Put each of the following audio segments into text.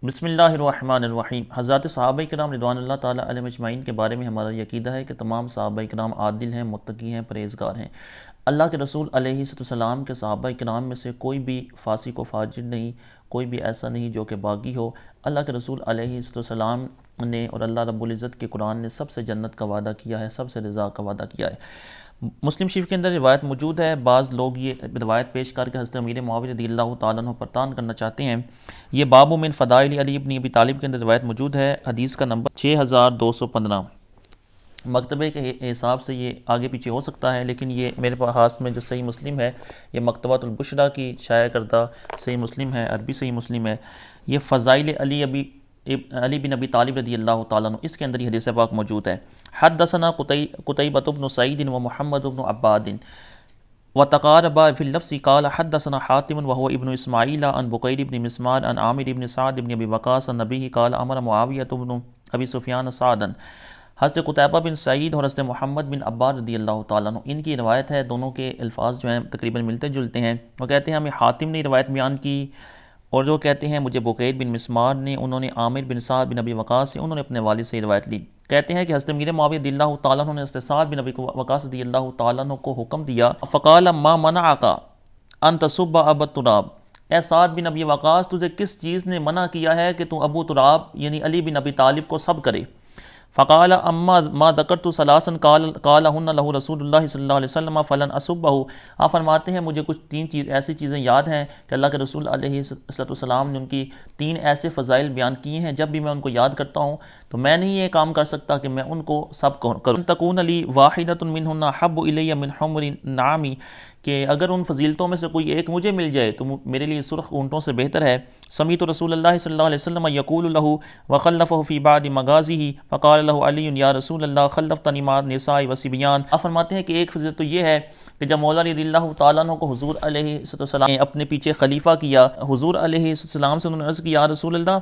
بسم اللہ الرحمن الرحیم۔ حضرات صحابہ کرام رضوان اللہ تعالیٰ علیہم اجمعین کے بارے میں ہمارا یہ عقیدہ ہے کہ تمام صحابہ کرام عادل ہیں، متقی ہیں، پرہیزگار ہیں۔ اللہ کے رسول علیہ السلام کے صحابہ کرام میں سے کوئی بھی فاسق و فاجر نہیں، کوئی بھی ایسا نہیں جو کہ باغی ہو۔ اللہ کے رسول علیہ السلام نے اور اللہ رب العزت کے قرآن نے سب سے جنت کا وعدہ کیا ہے، سب سے رضا کا وعدہ کیا ہے۔ مسلم شریف کے اندر روایت موجود ہے، بعض لوگ یہ روایت پیش کر کے حضرت امیر معاویہ رضی اللہ تعالیٰ عنہ پر طعن کرنا چاہتے ہیں۔ یہ باب من فضائل علی ابن ابی طالب کے اندر روایت موجود ہے، حدیث کا نمبر 6215۔ مکتبے کے حساب سے یہ آگے پیچھے ہو سکتا ہے، لیکن یہ میرے پاس میں جو صحیح مسلم ہے، یہ مکتبۃ البشریٰ کی شائع کردہ صحیح مسلم ہے، عربی صحیح مسلم ہے۔ یہ فضائل علی بن ابی طالب رضی اللہ تعالیٰ عنہ، اس کے اندر یہ حدیث پاک موجود ہے۔ حدثنا قتیبۃ بن سعید و محمد بن عباد وتقاربا فی اللفظ قال حدثنا حاتم وهو ابن اسماعیل عن بقیر بن مسمار عن عامر بن سعد بن ابی وقاص عن نبیہ قال امر معاویہ بن ابی سفیان سعدا۔ حضرت قتیبہ بن سعید اور حضرت محمد بن عباد رضی اللہ تعالیٰ عنہ، ان کی روایت ہے، دونوں کے الفاظ جو ہیں تقریباً ملتے جلتے ہیں۔ وہ کہتے ہیں ہمیں حاتم نے روایت بیان کی، اور جو کہتے ہیں مجھے بقیر بن مسمار نے، انہوں نے عامر بن سعد بن ابی وقاص سے، انہوں نے اپنے والد سے روایت لی۔ کہتے ہیں کہ حضرت امیر معاویہ رضی اللہ تعالیٰ عنہ نے حضرت سعد بن ابی وقاص رضی اللہ تعالیٰ عنہ کو حکم دیا، فقال ما منعک ان تسب ابا تراب، اے سعد بن ابی وقاص تجھے کس چیز نے منع کیا ہے کہ تو ابو تراب یعنی علی بن ابی طالب کو سب کرے؟ فقال اما ما ذکرت ثلاثا قالہن لہ رسول اللہ صلی اللہ علیہ وسلم فلن اسبہ۔ آپ فرماتے ہیں مجھے کچھ تین ایسی چیزیں یاد ہیں کہ اللہ کے رسول علیہ السلام نے ان کی تین ایسے فضائل بیان کیے ہیں، جب بھی میں ان کو یاد کرتا ہوں تو میں نہیں یہ کام کر سکتا کہ میں ان کو سب کروں۔ تکون لی واحدۃ منہن احب الی من حمر النعام، کہ اگر ان فضیلتوں میں سے کوئی ایک مجھے مل جائے تو میرے لیے سرخ اونٹوں سے بہتر ہے۔ سمیت رسول اللہ صلی اللہ علیہ وسلم یقول لہ وخلفہ فی بعض مغازیہ فقال لہ علی یا رسول اللہ خلفتنی مع النساء والصبیان۔ آپ فرماتے ہیں کہ ایک فضیلت تو یہ ہے کہ جب مولا رضی اللہ تعالیٰ عنہ کو حضور علیہ السلام نے اپنے پیچھے خلیفہ کیا، حضور علیہ السلام سے انہوں نے عرض کیا یا رسول اللہ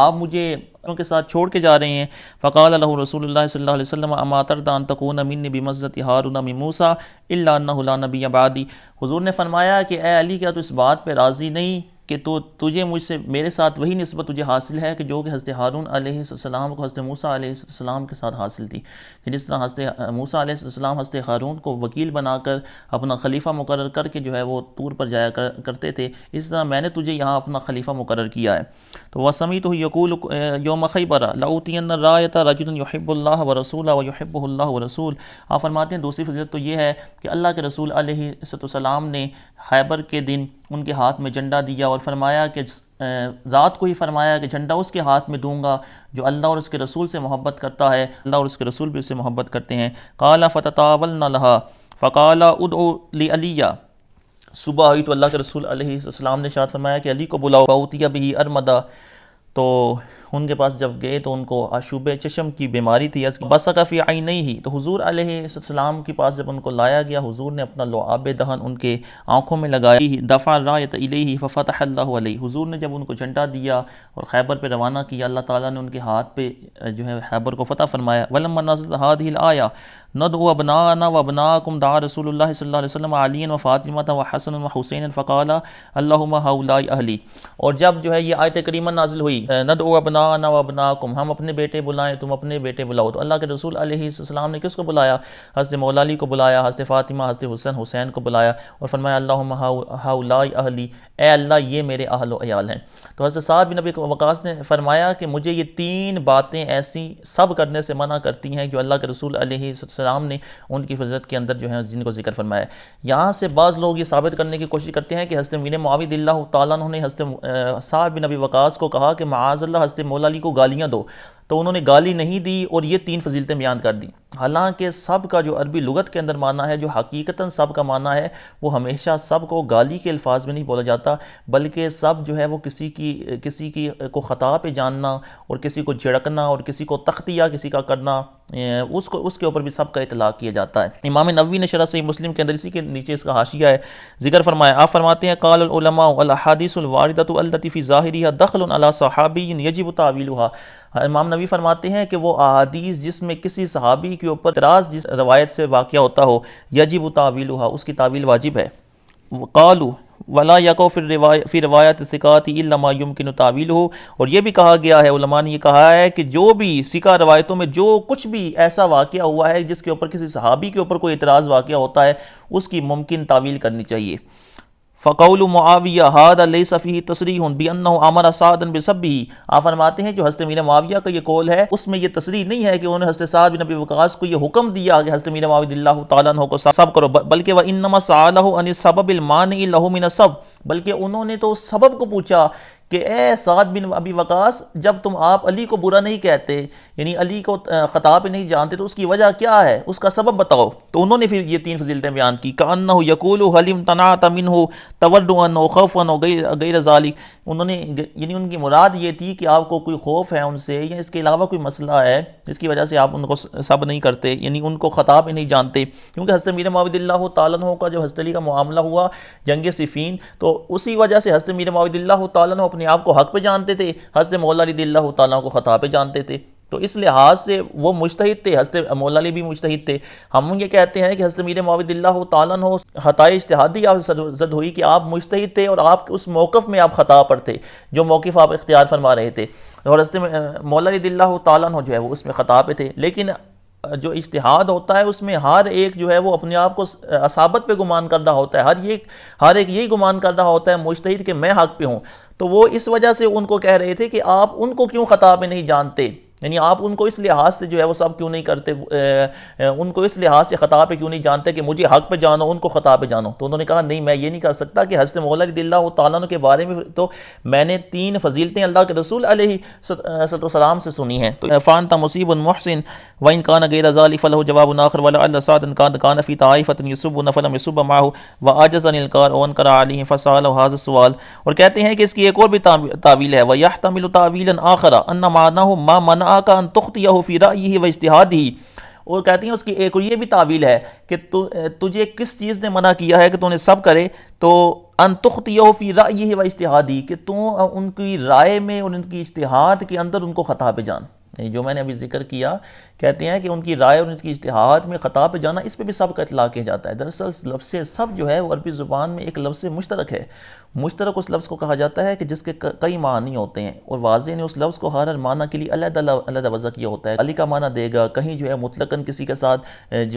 آپ مجھے ان کے ساتھ چھوڑ کے جا رہے ہیں۔ فقال لہ رسول اللہ صلی اللہ علیہ وسلم اما ترضی ان تکون منی بمنزلۃ ہارون من موسیٰ الا انہ لا نبی بعدی۔ حضور نے فرمایا کہ اے علی کیا تو اس بات پہ راضی نہیں کہ تجھے مجھ سے میرے ساتھ وہی نسبت تجھے حاصل ہے کہ جو کہ حضرت ہارون علیہ السلام کو حضرت موسیٰ علیہ السلام کے ساتھ حاصل تھی، کہ جس طرح حضرت موسیٰ علیہ السلام حضرت ہارون کو وکیل بنا کر اپنا خلیفہ مقرر کر کے جو ہے وہ طور پر جایا کرتے تھے، اس طرح میں نے تجھے یہاں اپنا خلیفہ مقرر کیا ہے۔ تو وسمیتہ یقول یوم خیبر لأوتین الرایۃ رجل یحب اللہ ورسولہ ویحبہ اللہ ورسول۔ آپ فرماتے ہیں دوسری فضیلت تو یہ ہے کہ اللہ کے رسول علیہ السلام نے خیبر کے دن ان کے ہاتھ میں جھنڈا دیا اور فرمایا کہ ذات کو ہی فرمایا کہ جھنڈا اس کے ہاتھ میں دوں گا جو اللہ اور اس کے رسول سے محبت کرتا ہے، اللہ اور اس کے رسول بھی اس سے محبت کرتے ہیں۔ قال فتطاولنا لها فقال ادعو لعلی۔ صبح ہوئی تو اللہ کے رسول علیہ السلام نے ارشاد فرمایا کہ علی کو بلاؤ، فاوتی بہ ارمدا، تو ان کے پاس جب گئے تو ان کو آشوب چشم کی بیماری تھی، بصق فی عینیہ، تو حضور علیہ السلام کے پاس جب ان کو لایا گیا حضور نے اپنا لعاب دہن ان کے آنکھوں میں لگایا، دفع الرایۃ الیہ ففتح اللہ علیہ، حضور نے جب ان کو جھنڈا دیا اور خیبر پہ روانہ کیا، اللہ تعالیٰ نے ان کے ہاتھ پہ جو ہے خیبر کو فتح فرمایا۔ ولما نزلت هذه الآیہ ندعو ابناءنا وابناءکم دعا رسول اللہ صلی اللہ علیہ وسلم علی وفاطمہ وحسن وحسین فقال اللہم ہؤلاء اہلی، اور جب جو ہے یہ آیت کریمہ نازل ہوئی ندعو ابناءنا وابناءکم، ہم اپنے بیٹے بلائیں تم اپنے بیٹے بلاؤ، تو اللہ کے رسول علیہ السلام نے کس کو بلایا؟ حضرت مولا علی کو بلایا، حضرت فاطمہ، حضرت حسین کو بلایا اور فرمایا اللہم ہؤلاء اہلی، اے اللہ یہ میرے اہل و عیال ہیں۔ تو حضرت سعد بن ابی وقاص نے فرمایا کہ مجھے یہ تین باتیں ایسی سب کرنے سے منع کرتی ہیں جو اللہ کے رسول علیہ السلام نے ان کی فضیلت کے اندر جو ہے جن کو ذکر فرمایا۔ یہاں سے بعض لوگ یہ ثابت کرنے کی کوشش کرتے ہیں کہ حضرت امیر معاویہ رضی اللہ تعالیٰ عنہ نے حضرت سعد بن ابی وقاص کو کہا کہ معاذ اللہ حضرت مولا علی کو گالیاں دو، تو انہوں نے گالی نہیں دی اور یہ تین فضیلتیں بیان کر دی۔ حالانکہ سب کا جو عربی لغت کے اندر معنی ہے، جو حقیقتاً سب کا معنی ہے، وہ ہمیشہ سب کو گالی کے الفاظ میں نہیں بولا جاتا، بلکہ سب جو ہے وہ کسی کی کو خطا پہ جاننا اور کسی کو جھڑکنا اور کسی کو تختیہ کسی کا کرنا، اس کے اوپر بھی سب کا اطلاق کیا جاتا ہے۔ امام نووی نے شرح صحیح مسلم کے اندر اسی کے نیچے اس کا حاشیہ ہے، ذکر فرمایا، آپ فرماتے ہیں قال العلماء الاحادیث الواردۃ التي فی ظاہرها دخل علی صحابی یجب تعویلها۔ امام نووی فرماتے ہیں کہ وہ احادیث جس میں کسی صحابی کے اوپر اعتراض جس روایت سے واقعہ ہوتا ہو، یجب تعویلها، اس کی تعویل واجب ہے۔ قالوا ولا یقو فی روایت ثقات الا ما یمکن تعویلہ، اور یہ بھی کہا گیا ہے، علماء نے یہ کہا ہے کہ جو بھی ثقہ روایتوں میں جو کچھ بھی ایسا واقعہ ہوا ہے جس کے اوپر کسی صحابی کے اوپر کوئی اعتراض واقعہ ہوتا ہے، اس کی ممکن تعویل کرنی چاہیے۔ فقول معاویہ ھذا لیس فیہ تصریح بانہ امر سعدا بسبہ، آپ فرماتے ہیں جو حضرت امیر معاویہ کا یہ قول ہے اس میں یہ تصریح نہیں ہے کہ انہوں نے حضرت سعد بن ابی وقاص کو یہ حکم دیا کہ حضرت امیر معاویہ رضی اللہ تعالیٰ عنہ کو سب کرو، بلکہ وانما سألہ عن السبب المانع لہ من السب، بلکہ انہوں نے تو سبب کو پوچھا کہ اے سعد بن ابی وقاص، جب تم آپ علی کو برا نہیں کہتے، یعنی علی کو خطا پہ نہیں جانتے، تو اس کی وجہ کیا ہے، اس کا سبب بتاؤ۔ تو انہوں نے پھر یہ 3 فضیلتیں بیان کی، کأنہ یقول حل امتنعت منہ تورعا و خوفا و غیر ذلک، انہوں نے یعنی ان کی مراد یہ تھی کہ آپ کو کوئی خوف ہے ان سے یا اس کے علاوہ کوئی مسئلہ ہے جس کی وجہ سے آپ ان کو سب نہیں کرتے، یعنی ان کو خطا پہ نہیں جانتے، کیونکہ حضرت امیر معاویہ رضی اللہ تعالیٰ عنہ کا جب حضرت علی کا معاملہ ہوا جنگ صفین، تو اسی وجہ سے حضرت امیر معاویہ رضی اللہ تعالیٰ عنہ اپنے آپ کو حق پہ جانتے تھے، حضرت مولا علی رضی اللہ تعالیٰ عنہ کو خطا پہ جانتے تھے، تو اس لحاظ سے وہ مجتہد تھے، حضرت مولا علی بھی مجتہد تھے۔ ہم یہ کہتے ہیں کہ حضرت امیر معاویہ رضی اللہ تعالیٰ عنہ خطائے اجتہادی آپ سے زد ہوئی کہ آپ مجتہد تھے اور آپ اس موقف میں آپ خطا پر تھے، جو موقف آپ اختیار فرما رہے تھے، اور حضرت مولا علی رضی اللہ تعالیٰ عنہ جو ہے وہ اس میں خطا پہ تھے۔ لیکن جو اجتہاد ہوتا ہے اس میں ہر ایک جو ہے وہ اپنے آپ کو اصابت پہ گمان کر رہا ہوتا ہے، ہر ایک یہی گمان کر رہا ہوتا ہے مجتہد کہ میں حق پہ ہوں، تو وہ اس وجہ سے ان کو کہہ رہے تھے کہ آپ ان کو کیوں خطا پہ نہیں جانتے، یعنی آپ ان کو اس لحاظ سے جو ہے وہ سب کیوں نہیں کرتے، ان کو اس لحاظ سے خطا پہ کیوں نہیں جانتے کہ مجھے حق پہ جانو ان کو خطا پہ جانو۔ تو انہوں نے کہا نہیں، میں یہ نہیں کر سکتا کہ حضرت مولا رضی اللہ تعالیٰ عنہ کے بارے میں تو میں نے 3 فضیلتیں اللہ کے رسول علیہ السلام سے سنی ہیں، تو فانت مصیب محسن وان کان غیر ذلک فلہ جواب آخر ولعل سعدا کان فی طائفۃ یسبون فلم یسب معه وعجز عن الانکار وانکر علیہ فسأل هذا السؤال، اور کہتے ہیں کہ اس کی ایک اور بھی تعویل ہے، ویحتمل تعویلا آخر ان معناه ما منعک ان تخطئہ فی رأیہ و اجتہادہ، اور کہتے ہیں اس کی ایک اور یہ بھی تعویل ہے کہ تجھے کس چیز نے منع کیا ہے کہ تو نے سب کرے، تو ان تخطئہ فی رأیہ و اجتہادہ، کہ تو ان کی رائے میں اور ان کی اجتہاد کے اندر ان کو خطا پہ جان، یعنی جو میں نے ابھی ذکر کیا، کہتے ہیں کہ ان کی رائے اور ان کی اجتہاد میں خطا پہ جانا، اس پہ بھی سب کا اطلاق کیا جاتا ہے۔ دراصل لفظ سب جو ہے وہ عربی زبان میں ایک لفظ مشترک ہے، مشترک اس لفظ کو کہا جاتا ہے کہ جس کے کئی معنی ہوتے ہیں، اور واضح نے اس لفظ کو ہر معنی کے لیے علیحدہ وضع کیا ہوتا ہے۔ علی کا معنی دے گا، کہیں جو ہے مطلقاً کسی کے ساتھ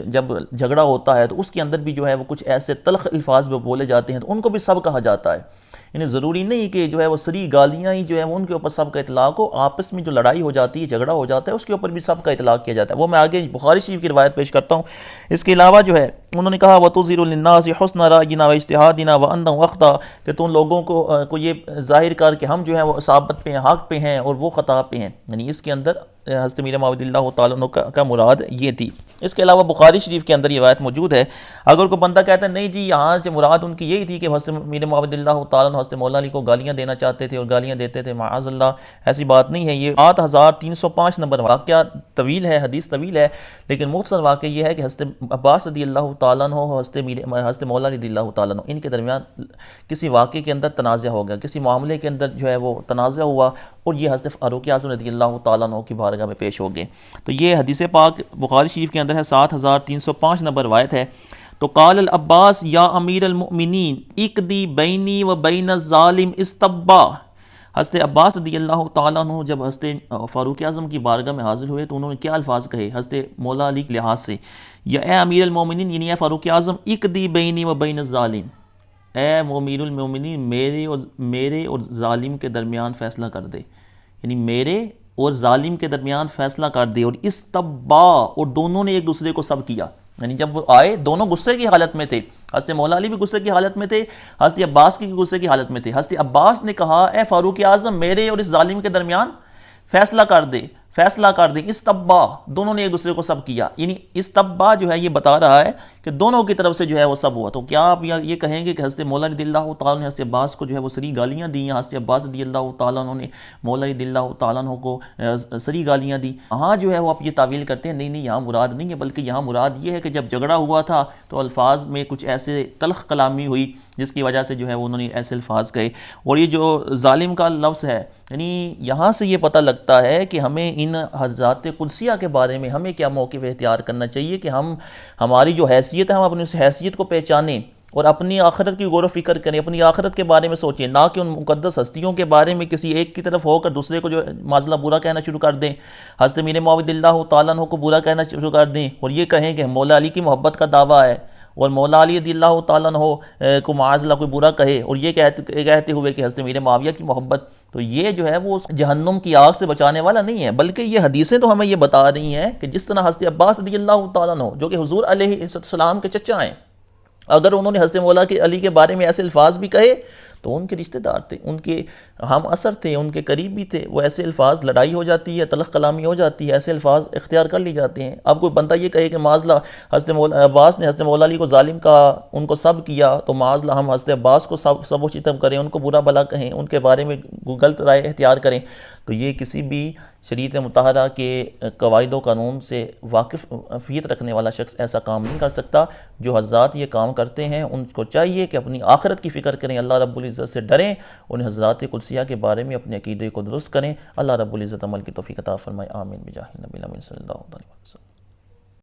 جب جھگڑا ہوتا ہے تو اس کے اندر بھی جو ہے وہ کچھ ایسے تلخ الفاظ بولے جاتے ہیں تو ان کو بھی سب کہا جاتا ہے، یعنی ضروری نہیں کہ جو ہے وہ صریح گالیاں ہی جو ہے ان کے اوپر سب کا اطلاق ہو، آپس میں جو لڑائی ہو جاتی ہے، جھگڑا ہو جاتا ہے، اس کے اوپر بھی سب کا اطلاق کیا جاتا ہے۔ وہ میں آگے بخاری شریف کی روایت پیش کرتا ہوں۔ اس کے علاوہ جو ہے انہوں نے کہا وَتُظْهِرُ لِلنَّاسِ حُسْنَ رَأْيِنَا وَاجْتِهَادِنَا وَأَنَّهُ أَخْطَأَ، کہ تم لوگوں کو یہ ظاہر کر کہ ہم جو ہیں وہ اصابت پہ ہیں، حق پہ ہیں، اور وہ خطا پہ ہیں، یعنی اس کے اندر حضرت امیر معاویہ رضی اللہ تعالیٰ عنہ کا مراد یہ تھی۔ اس کے علاوہ بخاری شریف کے اندر یہ روایت موجود ہے، اگر کوئی بندہ کہتا ہے نہیں جی یہاں سے مراد ان کی یہی تھی کہ حضرت امیر معاویہ رضی اللہ تعالیٰ عنہ حضرت مولا علی کو گالیاں دینا چاہتے تھے اور گالیاں دیتے تھے، معاذ اللہ، ایسی بات نہیں ہے۔ یہ 8305 نمبر واقعہ طویل ہے، حدیث طویل ہے، لیکن مختصر واقعہ یہ ہے کہ حضرت عباس رضی اللہ تعالیٰ عنہ اور حضرت مولا رضی اللہ تعالیٰ عنہ ان کے درمیان کسی واقعے کے اندر تنازع ہو گیا، کسی معاملے کے اندر جو ہے وہ تنازع ہوا، اور یہ حضرت فاروق اعظم رضی اللہ تعالیٰ عنہ کی بارگاہ میں پیش ہو گئے۔ تو یہ حدیث پاک بخاری شریف کے اندر ہے، 7305 نمبر روایت ہے۔ تو قال العباس یا امیر المؤمنین اقضی بینی و بین الظالم استبا، حضرت عباس رضی اللہ تعالیٰ عنہ جب حضرت فاروق اعظم کی بارگاہ میں حاضر ہوئے تو انہوں نے کیا الفاظ کہے حضرت مولا علی کے لحاظ سے، یا اے امیر المؤمنین، یعنی اے فاروق اعظم، اقضی بینی و بین الظالم، اے امیر المؤمنین میرے اور ظالم کے درمیان فیصلہ کر دے، یعنی میرے اور ظالم کے درمیان فیصلہ کر دے، اور استبا، اور دونوں نے ایک دوسرے کو سب کیا، یعنی جب وہ آئے دونوں غصے کی حالت میں تھے، حضرت مولا علی بھی غصے کی حالت میں تھے، حضرت عباس کی غصے کی حالت میں تھے۔ حضرت عباس نے کہا اے فاروق اعظم میرے اور اس ظالم کے درمیان فیصلہ کر دے، فیصلہ کر دے۔ استبا، دونوں نے ایک دوسرے کو سب کیا، یعنی استبا جو ہے یہ بتا رہا ہے کہ دونوں کی طرف سے جو ہے وہ سب ہوا۔ تو کیا آپ یہ کہیں گے کہ حضرت مولا رضی اللہ تعالیٰ نے حضرت عباس کو جو ہے وہ صریح گالیاں دی، یا حضرت عباس رضی اللہ تعالیٰ نے مولا رضی اللہ تعالیٰ کو صریح گالیاں دی؟ ہاں جو ہے وہ آپ یہ تعویل کرتے ہیں، نہیں یہاں مراد نہیں ہے، بلکہ یہاں مراد یہ ہے کہ جب جھگڑا ہوا تھا تو الفاظ میں کچھ ایسے تلخ کلامی ہوئی جس کی وجہ سے جو ہے وہ انہوں نے ایسے الفاظ کہے۔ اور یہ جو ظالم کا لفظ ہے، یعنی یہاں سے یہ پتہ لگتا ہے کہ ہمیں ان حضرات قدسیہ کے بارے میں ہمیں کیا موقف اختیار کرنا چاہیے کہ ہماری جو حیثیت ہے ہم اپنی اس حیثیت کو پہچانیں، اور اپنی آخرت کی غور و فکر کریں، اپنی آخرت کے بارے میں سوچیں، نہ کہ ان مقدس ہستیوں کے بارے میں کسی ایک کی طرف ہو کر دوسرے کو جو معذلہ برا کہنا شروع کر دیں، حضرت میر معاویہ رضی اللہ تعالیٰ عنہ کو برا کہنا شروع کر دیں اور یہ کہیں کہ مولا علی کی محبت کا دعویٰ ہے، اور مولا علی رضی اللہ تعالیٰ عنہ کو معاذ اللہ کوئی برا کہے اور یہ کہتے ہوئے کہ حضرت میر معاویہ کی محبت، تو یہ جو ہے وہ جہنم کی آگ سے بچانے والا نہیں ہے، بلکہ یہ حدیثیں تو ہمیں یہ بتا رہی ہیں کہ جس طرح حضرت عباس رضی اللہ تعالیٰ عنہ جو کہ حضور علیہ السلام کے چچا ہیں، اگر انہوں نے حضرت مولا کے علی کے بارے میں ایسے الفاظ بھی کہے تو ان کے رشتہ دار تھے، ان کے ہم اثر تھے، ان کے قریبی تھے، وہ ایسے الفاظ لڑائی ہو جاتی ہے، تلخ کلامی ہو جاتی ہے، ایسے الفاظ اختیار کر لی جاتے ہیں۔ اب کوئی بندہ یہ کہے کہ معاذ اللہ حضرت عباس نے حضرت مولا علی کو ظالم کہا، ان کو سب کیا، تو معاذ اللہ ہم حضرت عباس کو سب و شتم کریں، ان کو برا بھلا کہیں، ان کے بارے میں غلط رائے اختیار کریں، تو یہ کسی بھی شریعت مطہرہ کے قواعد و قانون سے واقفیت رکھنے والا شخص ایسا کام نہیں کر سکتا۔ جو حضرات یہ کام کرتے ہیں ان کو چاہیے کہ اپنی آخرت کی فکر کریں، اللہ رب العزت سے ڈریں، ان حضرات قدسیہ کے بارے میں اپنے عقیدے کو درست کریں۔ اللہ رب العزت عمل کی توفیق عطا فرمائے، آمین بجاہ نبی الامین صلی اللہ علیہ وسلم۔